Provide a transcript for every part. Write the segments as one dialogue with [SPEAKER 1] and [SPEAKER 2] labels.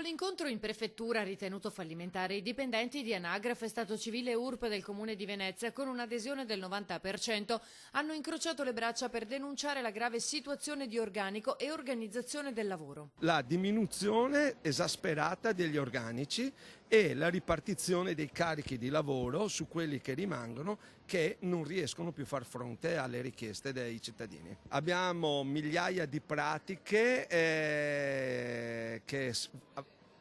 [SPEAKER 1] Dopo l'incontro in prefettura ritenuto fallimentare, i dipendenti di Anagrafe, Stato Civile e URP del Comune di Venezia, con un'adesione del 90%, hanno incrociato le braccia per denunciare la grave situazione di organico e organizzazione del lavoro.
[SPEAKER 2] La diminuzione esasperata degli organici e la ripartizione dei carichi di lavoro su quelli che rimangono, che non riescono più a far fronte alle richieste dei cittadini. Abbiamo migliaia di pratiche che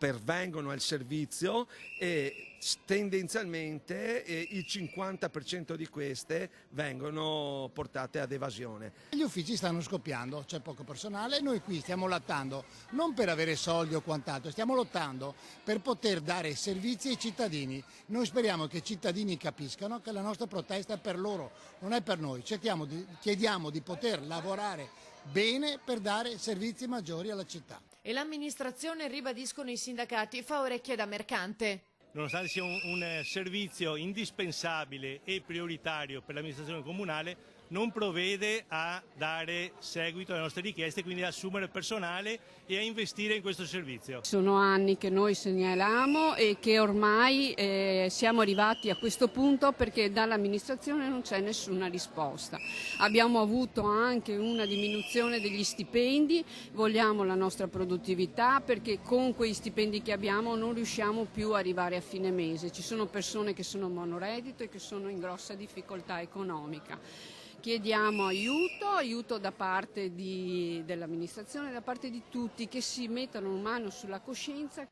[SPEAKER 2] pervengono al servizio e tendenzialmente il 50% di queste vengono portate ad evasione.
[SPEAKER 3] Gli uffici stanno scoppiando, c'è poco personale, noi qui stiamo lottando non per avere soldi o quant'altro, stiamo lottando per poter dare servizi ai cittadini. Noi speriamo che i cittadini capiscano che la nostra protesta è per loro, non è per noi. Chiediamo di poter lavorare bene per dare servizi maggiori alla città.
[SPEAKER 1] E l'amministrazione, ribadiscono i sindacati, fa orecchie da mercante.
[SPEAKER 4] Nonostante sia un servizio indispensabile e prioritario per l'amministrazione comunale, non provvede a dare seguito alle nostre richieste, quindi a assumere personale e a investire in questo servizio.
[SPEAKER 5] Sono anni che noi segnaliamo e che ormai siamo arrivati a questo punto perché dall'amministrazione non c'è nessuna risposta. Abbiamo avuto anche una diminuzione degli stipendi, vogliamo la nostra produttività perché con quei stipendi che abbiamo non riusciamo più a arrivare a fine mese. Ci sono persone che sono monoreddito e che sono in grossa difficoltà economica. Chiediamo aiuto da parte dell'amministrazione, da parte di tutti, che si mettano mano sulla coscienza.